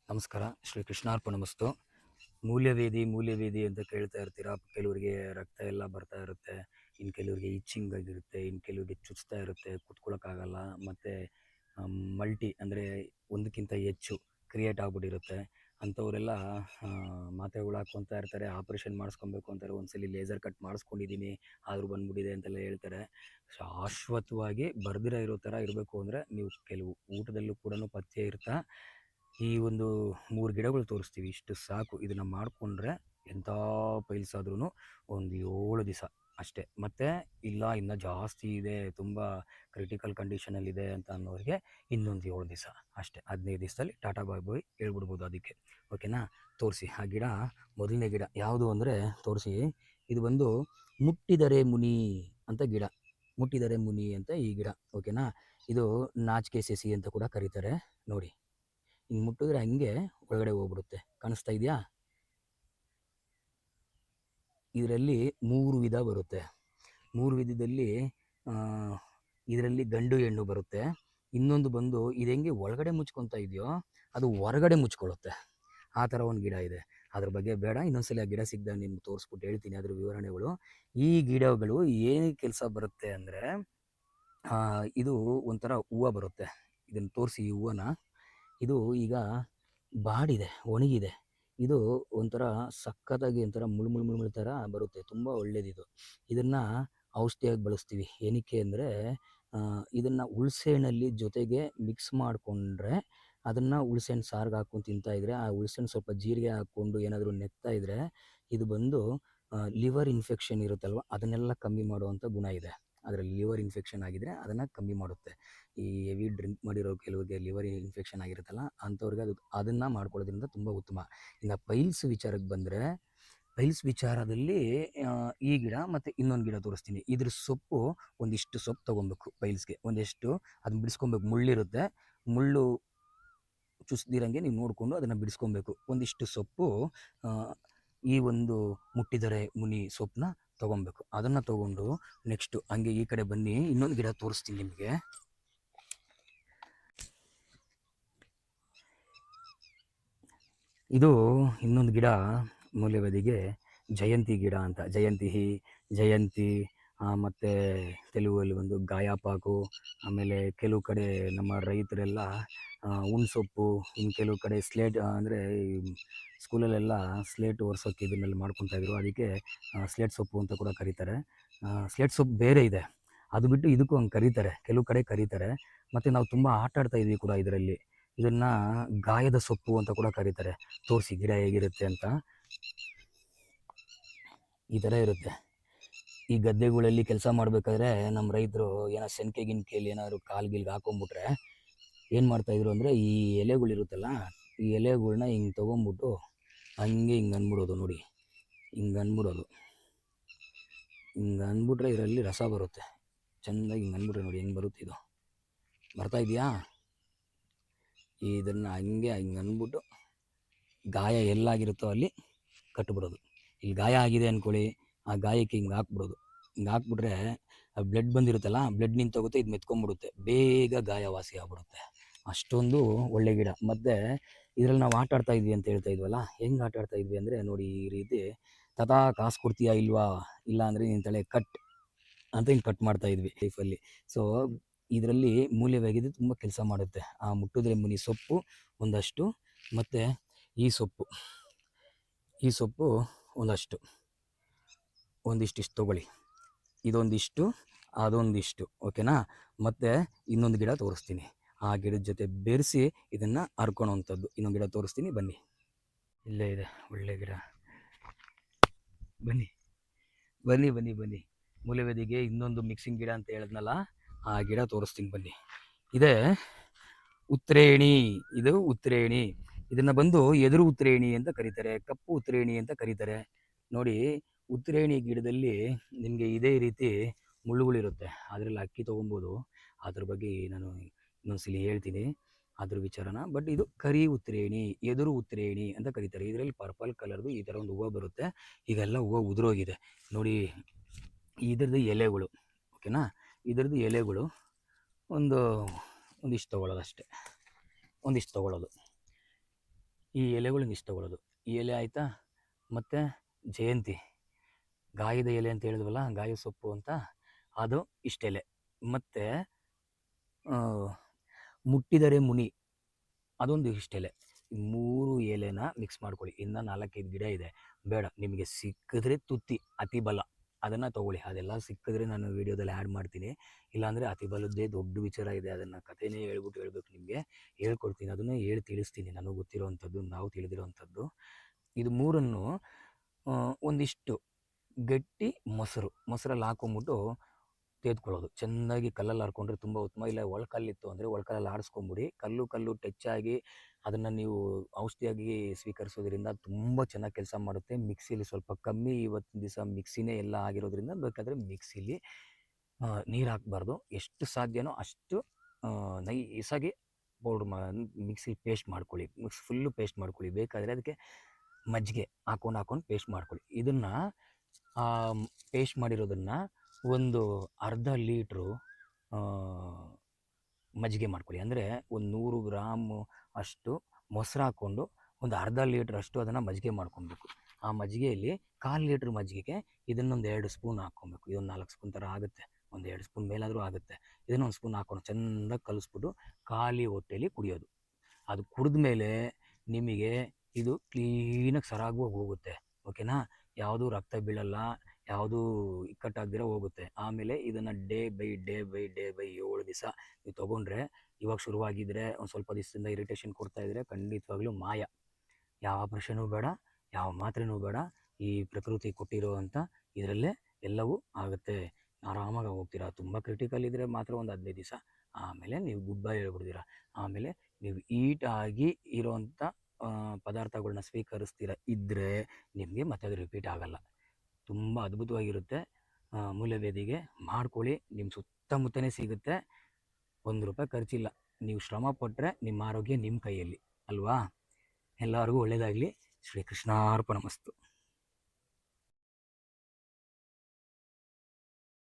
ನಮಸ್ಕಾರ. ಶ್ರೀ ಕೃಷ್ಣಾರ್ಪಣಮಸ್ತು. ಮೂಲ್ಯವೇದಿ ಅಂತ ಕೇಳ್ತಾ ಇರ್ತೀರಾ. ಕೆಲವರಿಗೆ ರಕ್ತ ಎಲ್ಲ ಬರ್ತಾ ಇರುತ್ತೆ, ಇನ್ನು ಕೆಲವರಿಗೆ ಇಚ್ಚಿಂಗ್ ಆಗಿರುತ್ತೆ, ಇನ್ನು ಕೆಲವರಿಗೆ ಚುಚ್ತಾ ಇರುತ್ತೆ, ಕುತ್ಕೊಳ್ಳೋಕ್ಕಾಗಲ್ಲ. ಮತ್ತು ಮಲ್ಟಿ ಅಂದರೆ ಒಂದಕ್ಕಿಂತ ಹೆಚ್ಚು ಕ್ರಿಯೇಟ್ ಆಗ್ಬಿಟ್ಟಿರುತ್ತೆ. ಅಂಥವರೆಲ್ಲ ಮಾತ್ರೆಗಳು ಹಾಕ್ಕೊತಾ ಇರ್ತಾರೆ, ಆಪ್ರೇಷನ್ ಮಾಡಿಸ್ಕೊಬೇಕು ಅಂತಾರೆ. ಒಂದ್ಸಲಿ ಲೇಸರ್ ಕಟ್ ಮಾಡಿಸ್ಕೊಂಡಿದ್ದೀನಿ ಆದರೂ ಬಂದ್ಬಿಟ್ಟಿದೆ ಅಂತೆಲ್ಲ ಹೇಳ್ತಾರೆ. ಶಾಶ್ವತವಾಗಿ ಬರ್ದಿರೋ ಇರೋ ಥರ ಇರಬೇಕು ಅಂದರೆ ನೀವು ಕೆಲವು ಊಟದಲ್ಲೂ ಕೂಡ ಪಥ್ಯ ಇರ್ತಾ ಈ ಒಂದು 3 ಗಿಡಗಳು ತೋರಿಸ್ತೀವಿ. ಇಷ್ಟು ಸಾಕು. ಇದನ್ನು ಮಾಡಿಕೊಂಡ್ರೆ ಎಂಥ ಪೈಲ್ಸ್ ಆದ್ರೂ ಒಂದು 7 ದಿವಸ ಅಷ್ಟೇ. ಮತ್ತು ಇಲ್ಲ ಇನ್ನೂ ಜಾಸ್ತಿ ಇದೆ, ತುಂಬ ಕ್ರಿಟಿಕಲ್ ಕಂಡೀಷನಲ್ಲಿದೆ ಅಂತ ಅನ್ನೋರಿಗೆ ಇನ್ನೊಂದು 7 ದಿವಸ ಅಷ್ಟೇ. 15 ದಿವಸದಲ್ಲಿ ಟಾಟಾ ಬಾಯ್ ಬಾಯ್ ಹೇಳ್ಬಿಡ್ಬೋದು ಅದಕ್ಕೆ. ಓಕೆನಾ? ತೋರಿಸಿ ಆ ಗಿಡ. ಮೊದಲನೇ ಗಿಡ ಯಾವುದು ಅಂದರೆ ತೋರಿಸಿ. ಇದು ಬಂದು ಮುಟ್ಟಿದರೆ ಮುನಿ ಅಂತ ಗಿಡ. ಮುಟ್ಟಿದರೆ ಮುನಿ ಅಂತ ಈ ಗಿಡ. ಓಕೆನಾ? ಇದು ನಾಚಿಕೆ ಸಸಿ ಅಂತ ಕೂಡ ಕರೀತಾರೆ. ನೋಡಿ, ಹಿಂಗೆ ಮುಟ್ಟಿದ್ರೆ ಹಂಗೆ ಒಳಗಡೆ ಹೋಗ್ಬಿಡುತ್ತೆ. ಕಾಣಿಸ್ತಾ ಇದೆಯಾ? ಇದರಲ್ಲಿ 3 ವಿಧ ಬರುತ್ತೆ. 3 ವಿಧದಲ್ಲಿ ಇದರಲ್ಲಿ ಗಂಡು ಹೆಣ್ಣು ಬರುತ್ತೆ. ಇನ್ನೊಂದು ಬಂದು ಇದು ಹೆಂಗೆ ಒಳಗಡೆ ಮುಚ್ಕೊತಾ ಇದೆಯೋ ಅದು ಹೊರಗಡೆ ಮುಚ್ಕೊಳ್ಳುತ್ತೆ. ಆ ಥರ ಒಂದು ಗಿಡ ಇದೆ. ಅದ್ರ ಬಗ್ಗೆ ಬೇಡ, ಇನ್ನೊಂದ್ಸಲಿ ಆ ಗಿಡ ಸಿಗ್ದಾಗ ನಿಮ್ಗೆ ತೋರಿಸ್ಬಿಟ್ಟು ಹೇಳ್ತೀನಿ ಅದ್ರ ವಿವರಣೆಗಳು. ಈ ಗಿಡಗಳು ಏನಕ್ಕೆ ಕೆಲಸ ಬರುತ್ತೆ ಅಂದರೆ, ಇದು ಒಂಥರ ಹೂವು ಬರುತ್ತೆ. ಇದನ್ನು ತೋರಿಸಿ ಈ ಹೂವನ್ನ. ಇದು ಈಗ ಬಾಡಿದೆ, ಒಣಗಿದೆ. ಇದು ಒಂಥರ ಸಖತ್ತಾಗಿ ಒಂಥರ ಮುಳ್ಳು ಥರ ಬರುತ್ತೆ. ತುಂಬ ಒಳ್ಳೇದಿದು. ಇದನ್ನು ಔಷಧಿಯಾಗಿ ಬಳಸ್ತೀವಿ. ಏನಕ್ಕೆ ಅಂದರೆ, ಇದನ್ನು ಹುಳ್ಸೆಹಣ್ಣಲ್ಲಿ ಜೊತೆಗೆ ಮಿಕ್ಸ್ ಮಾಡಿಕೊಂಡ್ರೆ, ಅದನ್ನು ಹುಳ್ಸೆಹಣ್ಣು ಸಾರಿಗೆ ಹಾಕ್ಕೊಂಡು ತಿಂತಾಯಿದ್ರೆ, ಆ ಹುಳ್ಸೆಹಣ್ಣು ಸ್ವಲ್ಪ ಜೀರಿಗೆ ಹಾಕ್ಕೊಂಡು ಏನಾದರೂ ನೆಕ್ತಾಯಿದ್ರೆ, ಇದು ಬಂದು ಲಿವರ್ ಇನ್ಫೆಕ್ಷನ್ ಇರುತ್ತಲ್ವ, ಅದನ್ನೆಲ್ಲ ಕಮ್ಮಿ ಮಾಡುವಂಥ ಗುಣ ಇದೆ. ಅದರಲ್ಲಿ ಲಿವರ್ ಇನ್ಫೆಕ್ಷನ್ ಆಗಿದ್ದರೆ ಅದನ್ನು ಕಮ್ಮಿ ಮಾಡುತ್ತೆ. ಈ ಹೆವಿ ಡ್ರಿಂಕ್ ಮಾಡಿರೋ ಕೆಲವರಿಗೆ ಲಿವರ್ ಇನ್ಫೆಕ್ಷನ್ ಆಗಿರುತ್ತಲ್ಲ, ಅಂಥವ್ರಿಗೆ ಅದನ್ನು ಮಾಡ್ಕೊಳ್ಳೋದ್ರಿಂದ ತುಂಬ ಉತ್ತಮ. ಇನ್ನು ಪೈಲ್ಸ್ ವಿಚಾರಕ್ಕೆ ಬಂದರೆ, ಪೈಲ್ಸ್ ವಿಚಾರದಲ್ಲಿ ಈ ಗಿಡ ಮತ್ತು ಇನ್ನೊಂದು ಗಿಡ ತೋರಿಸ್ತೀನಿ. ಇದ್ರ ಸೊಪ್ಪು ಒಂದಿಷ್ಟು ಸೊಪ್ಪು ತೊಗೊಬೇಕು ಪೈಲ್ಸ್ಗೆ. ಒಂದಿಷ್ಟು ಅದನ್ನ ಬಿಡಿಸ್ಕೊಬೇಕು. ಮುಳ್ಳಿರುತ್ತೆ, ಮುಳ್ಳು ಚುಚ್ದಿರಂಗೆ ನೀವು ನೋಡಿಕೊಂಡು ಅದನ್ನು ಬಿಡಿಸ್ಕೊಬೇಕು. ಒಂದಿಷ್ಟು ಸೊಪ್ಪು, ಈ ಒಂದು ಮುಟ್ಟಿದರೆ ಮುನಿ ಸೊಪ್ಪನ್ನ ತೊಗೊಬೇಕು. ಅದನ್ನು ತೊಗೊಂಡು ನೆಕ್ಸ್ಟು ಹಂಗೆ ಈ ಕಡೆ ಬನ್ನಿ, ಇನ್ನೊಂದು ಗಿಡ ತೋರಿಸ್ತೀನಿ ನಿಮಗೆ. ಇದು ಇನ್ನೊಂದು ಗಿಡ ಮೂಲ್ಯವೇದಿಗೆ ಜಯಂತಿ ಗಿಡ ಅಂತ. ಜಯಂತಿ ಮತ್ತು ತೆಲುಗಲ್ಲಿ ಒಂದು ಗಾಯಪಾಕು. ಆಮೇಲೆ ಕೆಲವು ಕಡೆ ನಮ್ಮ ರೈತರೆಲ್ಲ ಹುಣ್ಸೊಪ್ಪು, ಇನ್ನು ಕೆಲವು ಕಡೆ ಸ್ಲೇಟ್ ಅಂದರೆ ಸ್ಕೂಲಲ್ಲೆಲ್ಲ ಸ್ಲೇಟ್ ಒರೆಸೋಕ್ಕೆ ಇದನ್ನೆಲ್ಲ ಮಾಡ್ಕೊತಾಯಿದ್ರು. ಅದಕ್ಕೆ ಸ್ಲೇಟ್ ಸೊಪ್ಪು ಅಂತ ಕೂಡ ಕರೀತಾರೆ. ಸ್ಲೇಟ್ ಸೊಪ್ಪು ಬೇರೆ ಇದೆ, ಅದು ಬಿಟ್ಟು ಇದಕ್ಕೂ ಹಂಗೆ ಕರೀತಾರೆ, ಕೆಲವು ಕಡೆ ಕರೀತಾರೆ. ಮತ್ತು ನಾವು ತುಂಬ ಆಟ ಆಡ್ತಾಯಿದ್ವಿ ಕೂಡ ಇದರಲ್ಲಿ. ಇದನ್ನು ಗಾಯದ ಸೊಪ್ಪು ಅಂತ ಕೂಡ ಕರೀತಾರೆ. ತೋರಿಸಿ ಗಿಡ ಹೇಗಿರುತ್ತೆ ಅಂತ. ಈ ಥರ ಇರುತ್ತೆ. ಈ ಗದ್ದೆಗಳಲ್ಲಿ ಕೆಲಸ ಮಾಡಬೇಕಾದ್ರೆ ನಮ್ಮ ರೈತರು ಏನೋ ಸೆನ್ಕೆ ಗಿನ್ಕೆಯಲ್ಲಿ ಏನಾದ್ರು ಕಾಲ್ಗಿಲ್ಗೆ ಹಾಕೊಂಡ್ಬಿಟ್ರೆ ಏನು ಮಾಡ್ತಾಯಿದ್ರು ಅಂದರೆ, ಈ ಎಲೆಗಳಿರುತ್ತಲ್ಲ, ಈ ಎಲೆಗಳ್ನ ಹಿಂಗೆ ತೊಗೊಂಬಿಟ್ಟು ಹಂಗೆ ಹಿಂಗೆ ಅಂದ್ಬಿಡೋದು. ನೋಡಿ, ಹಿಂಗೆ ಅಂದ್ಬಿಡೋದು. ಹಿಂಗೆ ಅಂದ್ಬಿಟ್ರೆ ಇದರಲ್ಲಿ ರಸ ಬರುತ್ತೆ. ಚೆಂದಾಗಿ ಹಿಂಗೆ ಅಂದ್ಬಿಟ್ರೆ ನೋಡಿ ಹೆಂಗೆ ಬರುತ್ತೆ. ಇದು ಬರ್ತಾ ಇದೆಯಾ? ಇದನ್ನು ಹಂಗೆ ಹಿಂಗೆ ಅಂದ್ಬಿಟ್ಟು ಗಾಯ ಎಲ್ಲಾಗಿರುತ್ತೋ ಅಲ್ಲಿ ಕಟ್ಬಿಡೋದು. ಇಲ್ಲಿ ಗಾಯ ಆಗಿದೆ ಅಂದ್ಕೊಳ್ಳಿ, ಆ ಗಾಯಕ್ಕೆ ಹಿಂಗೆ ಹಾಕ್ಬಿಡೋದು. ಹಿಂಗೆ ಹಾಕ್ಬಿಟ್ರೆ ಆ ಬ್ಲಡ್ ಬಂದಿರುತ್ತಲ್ಲ, ಬ್ಲಡ್ ನಿಂತೋಗುತ್ತೆ, ಇದು ಮೆತ್ಕೊಂಡ್ಬಿಡುತ್ತೆ, ಬೇಗ ಗಾಯ ವಾಸಿ ಆಗ್ಬಿಡುತ್ತೆ. ಅಷ್ಟೊಂದು ಒಳ್ಳೆ ಗಿಡ. ಮತ್ತು ಇದರಲ್ಲಿ ನಾವು ಆಟ ಆಡ್ತಾ ಇದ್ವಿ ಅಂತ ಹೇಳ್ತಾ ಇದ್ವಲ್ಲ, ಹೆಂಗೆ ಆಟ ಆಡ್ತಾ ಇದ್ವಿ ಅಂದರೆ ನೋಡಿ, ಈ ರೀತಿ ತಥಾ ಕಾಸು ಕೊಡ್ತೀಯಾ ಇಲ್ವಾ, ಇಲ್ಲ ಅಂದರೆ ನಿನ್ನ ತಲೆ ಕಟ್ ಅಂತ ಹಿಂಗೆ ಕಟ್ ಮಾಡ್ತಾ ಇದ್ವಿ ಲೈಫಲ್ಲಿ. ಸೊ ಇದರಲ್ಲಿ ಮೂಲ್ಯವಾಗಿದೆ, ತುಂಬ ಕೆಲಸ ಮಾಡುತ್ತೆ. ಆ ಮುಟ್ಟಿದ್ರೆ ಮುನಿ ಸೊಪ್ಪು ಒಂದಷ್ಟು, ಮತ್ತು ಈ ಸೊಪ್ಪು ಒಂದಷ್ಟು, ಒಂದಿಷ್ಟಿಷ್ಟು ತೊಗೊಳ್ಳಿ. ಇದೊಂದಿಷ್ಟು, ಅದೊಂದಿಷ್ಟು. ಓಕೆನಾ? ಮತ್ತು ಇನ್ನೊಂದು ಗಿಡ ತೋರಿಸ್ತೀನಿ, ಆ ಗಿಡದ ಜೊತೆ ಬೆರೆಸಿ ಇದನ್ನು ಹರ್ಕೊಳೋವಂಥದ್ದು. ಇನ್ನೊಂದು ಗಿಡ ತೋರಿಸ್ತೀನಿ, ಬನ್ನಿ. ಇಲ್ಲೇ ಇದೆ ಒಳ್ಳೆ ಗಿಡ. ಬನ್ನಿ ಬನ್ನಿ ಬನ್ನಿ ಬನ್ನಿ. ಮೂಲ್ಯವೇದಿಗೆ ಇನ್ನೊಂದು ಮಿಕ್ಸಿಂಗ್ ಗಿಡ ಅಂತ ಹೇಳಿದ್ನಲ್ಲ, ಆ ಗಿಡ ತೋರಿಸ್ತೀನಿ ಬನ್ನಿ. ಇದೇ ಉತ್ರೇಣಿ. ಇದು ಉತ್ರೇಣಿ. ಇದನ್ನು ಬಂದು ಎದುರು ಉತ್ರೇಣಿ ಅಂತ ಕರೀತಾರೆ, ಕಪ್ಪು ಉತ್ರೇಣಿ ಅಂತ ಕರೀತಾರೆ. ನೋಡಿ, ಉತ್ರೇಣಿ ಗಿಡದಲ್ಲಿ ನಿಮಗೆ ಇದೇ ರೀತಿ ಮುಳ್ಳುಗಳಿರುತ್ತೆ. ಅದರಲ್ಲಿ ಅಕ್ಕಿ ತೊಗೊಬೋದು. ಅದ್ರ ಬಗ್ಗೆ ನಾನು ಇನ್ನೊಂದ್ಸಲಿ ಹೇಳ್ತೀನಿ ಅದ್ರ ವಿಚಾರನ. ಬಟ್ ಇದು ಕರಿ ಉತ್ರೇಣಿ, ಎದುರು ಉತ್ರೇಣಿ ಅಂತ ಕರೀತಾರೆ. ಇದರಲ್ಲಿ ಪರ್ಪಲ್ ಕಲರ್ದು ಈ ಥರ ಒಂದು ಹೂವು ಬರುತ್ತೆ. ಈಗೆಲ್ಲ ಹೂವು ಉದುರೋಗಿದೆ ನೋಡಿ. ಇದ್ರದ್ದು ಎಲೆಗಳು, ಓಕೆನಾ? ಇದ್ರದ್ದು ಎಲೆಗಳು ಒಂದಿಷ್ಟು ತೊಗೊಳ್ಳೋದು ಅಷ್ಟೇ, ಒಂದಿಷ್ಟು ತೊಗೊಳ್ಳೋದು. ಈ ಎಲೆಗಳನ್ನ ಇಷ್ಟು ತಗೊಳ್ಳೋದು. ಈ ಎಲೆ ಆಯಿತಾ, ಮತ್ತು ಜಯಂತಿ ಗಾಯದ ಎಲೆ ಅಂತ ಹೇಳಿದ್ವಲ್ಲ, ಗಾಯ ಸೊಪ್ಪು ಅಂತ, ಅದು ಇಷ್ಟೆಲೆ. ಮತ್ತು ಮುಟ್ಟಿದರೆ ಮುನಿ, ಅದೊಂದು ಇಷ್ಟೆಲೆ. ಈ 3 ಎಲೆನ ಮಿಕ್ಸ್ ಮಾಡ್ಕೊಳ್ಳಿ. ಇನ್ನು 4-5 ಗಿಡ ಇದೆ, ಬೇಡ, ನಿಮಗೆ ಸಿಕ್ಕಿದ್ರೆ ತುತ್ತಿ ಅತಿ ಬಲ ಅದನ್ನು ತೊಗೊಳ್ಳಿ. ಅದೆಲ್ಲ ಸಿಕ್ಕಿದ್ರೆ ನಾನು ವೀಡಿಯೋದಲ್ಲಿ ಆ್ಯಡ್ ಮಾಡ್ತೀನಿ. ಇಲ್ಲಾಂದರೆ ಅತಿ ಬಲದ್ದೇ ದೊಡ್ಡ ವಿಚಾರ ಇದೆ, ಅದನ್ನು ಕಥೆನೇ ಹೇಳ್ಬೇಕು ನಿಮಗೆ, ಹೇಳ್ಕೊಡ್ತೀನಿ, ಅದನ್ನು ಹೇಳಿ ತಿಳಿಸ್ತೀನಿ, ನನಗೆ ಗೊತ್ತಿರೋವಂಥದ್ದು, ನಾವು ತಿಳಿದಿರೋವಂಥದ್ದು. ಇದು 3ನ್ನು ಒಂದಿಷ್ಟು ಗಟ್ಟಿ ಮೊಸರಲ್ಲಿ ಹಾಕೊಂಬಿಟ್ಟು ತೆಗೆದುಕೊಳ್ಳೋದು. ಚೆಂದಾಗಿ ಕಲ್ಲಲ್ಲಿ ಹರ್ಕೊಂಡ್ರೆ ತುಂಬ ಉತ್ತಮ. ಇಲ್ಲ ಒಳ್ಕಲ್ಲಿತ್ತು ಅಂದರೆ ಒಳ್ಕಲ್ಲಲ್ಲಿ ಆಡಿಸ್ಕೊಂಬಿಡಿ. ಕಲ್ಲು ಟಚ್ ಆಗಿ ಅದನ್ನು ನೀವು ಔಷಧಿಯಾಗಿ ಸ್ವೀಕರಿಸೋದ್ರಿಂದ ತುಂಬ ಚೆನ್ನಾಗಿ ಕೆಲಸ ಮಾಡುತ್ತೆ. ಮಿಕ್ಸಿಲಿ ಸ್ವಲ್ಪ ಕಮ್ಮಿ, ಇವತ್ತಿನ ದಿವಸ ಮಿಕ್ಸಿನೇ ಎಲ್ಲ ಆಗಿರೋದ್ರಿಂದ ಬೇಕಾದರೆ ಮಿಕ್ಸಿಲಿ ನೀರು ಹಾಕಬಾರ್ದು. ಎಷ್ಟು ಸಾಧ್ಯನೋ ಅಷ್ಟು ನೈಸಾಗಿ ಪೌಡ್ರ್ ಮಿಕ್ಸಿ ಪೇಸ್ಟ್ ಮಾಡ್ಕೊಳ್ಳಿ. ಫುಲ್ಲು ಪೇಸ್ಟ್ ಮಾಡ್ಕೊಳ್ಳಿ. ಬೇಕಾದರೆ ಅದಕ್ಕೆ ಮಜ್ಜಿಗೆ ಹಾಕೊಂಡು ಪೇಸ್ಟ್ ಮಾಡ್ಕೊಳ್ಳಿ. ಇದನ್ನು ಪೇಸ್ಟ್ ಮಾಡಿರೋದನ್ನು ಒಂದು ಅರ್ಧ ಲೀಟ್ರು ಮಜ್ಜಿಗೆ ಮಾಡ್ಕೊಳ್ಳಿ. ಅಂದರೆ ಒಂದು 100 ಗ್ರಾಮು ಅಷ್ಟು ಮೊಸರು ಹಾಕ್ಕೊಂಡು ಒಂದು ಅರ್ಧ ಲೀಟ್ರಷ್ಟು ಅದನ್ನು ಮಜ್ಜಿಗೆ ಮಾಡ್ಕೊಬೇಕು. ಆ ಮಜ್ಜಿಗೆಯಲ್ಲಿ 1/4 ಲೀಟ್ರ್ ಮಜ್ಜಿಗೆಗೆ ಇದನ್ನೊಂದು 2 ಸ್ಪೂನ್ ಹಾಕ್ಕೊಬೇಕು. ಇದೊಂದು 4 ಸ್ಪೂನ್ ಥರ ಆಗುತ್ತೆ, ಒಂದು 2 ಸ್ಪೂನ್ ಮೇಲಾದರೂ ಆಗುತ್ತೆ. ಇದನ್ನೊಂದು ಸ್ಪೂನ್ ಹಾಕ್ಕೊಂಡು ಚೆಂದಾಗಿ ಕಲಿಸ್ಬಿಟ್ಟು ಖಾಲಿ ಹೊಟ್ಟೆಲಿ ಕುಡಿಯೋದು. ಅದು ಕುಡಿದ ಮೇಲೆ ನಿಮಗೆ ಇದು ಕ್ಲೀನಾಗಿ ಸರಾಗವಾಗಿ ಹೋಗುತ್ತೆ. ಓಕೆನಾ? ಯಾವುದೂ ರಕ್ತ ಬೀಳಲ್ಲ, ಯಾವುದೂ ಇಕ್ಕಟ್ಟಾಗದಿರೋ ಹೋಗುತ್ತೆ. ಆಮೇಲೆ ಇದನ್ನು ಡೇ ಬೈ ಡೇ 7 ದಿವಸ ನೀವು ತೊಗೊಂಡ್ರೆ, ಇವಾಗ ಶುರುವಾಗಿದ್ದರೆ ಒಂದು ಸ್ವಲ್ಪ ದಿವಸದಿಂದ ಇರಿಟೇಷನ್ ಕೊಡ್ತಾಯಿದ್ರೆ ಖಂಡಿತವಾಗ್ಲೂ ಮಾಯ. ಯಾವ ಆಪ್ರೇಷನೂ ಬೇಡ, ಯಾವ ಮಾತ್ರೆನೂ ಬೇಡ. ಈ ಪ್ರಕೃತಿ ಕೊಟ್ಟಿರೋವಂಥ ಇದರಲ್ಲೇ ಎಲ್ಲವೂ ಆಗುತ್ತೆ. ಆರಾಮಾಗಿ ಹೋಗ್ತೀರಾ. ತುಂಬ ಕ್ರಿಟಿಕಲ್ ಇದ್ದರೆ ಮಾತ್ರ ಒಂದು 15 ದಿವಸ, ಆಮೇಲೆ ನೀವು ಗುಡ್ ಬೈ ಹೇಳ್ಬಿಡ್ತೀರ. ಆಮೇಲೆ ನೀವು ಈಟಾಗಿ ಇರೋವಂಥ ಪದಾರ್ಥಗಳನ್ನ ಸ್ವೀಕರಿಸ್ತೀರ ಇದ್ದರೆ ನಿಮಗೆ ಮತ್ತೆ ಅದು ರಿಪೀಟ್ ಆಗೋಲ್ಲ. ತುಂಬ ಅದ್ಭುತವಾಗಿರುತ್ತೆ. ಮೂಲವೇದಿಗೆ ಮಾಡ್ಕೊಳ್ಳಿ, ನಿಮ್ಮ ಸುತ್ತಮುತ್ತನೇ ಸಿಗುತ್ತೆ. ₹1 ಖರ್ಚಿಲ್ಲ. ನೀವು ಶ್ರಮ ಪಟ್ಟರೆ ನಿಮ್ಮ ಆರೋಗ್ಯ ನಿಮ್ಮ ಕೈಯಲ್ಲಿ ಅಲ್ವಾ? ಎಲ್ಲರಿಗೂ ಒಳ್ಳೆಯದಾಗಲಿ. ಶ್ರೀಕೃಷ್ಣಾರ್ಪಣಮಸ್ತು.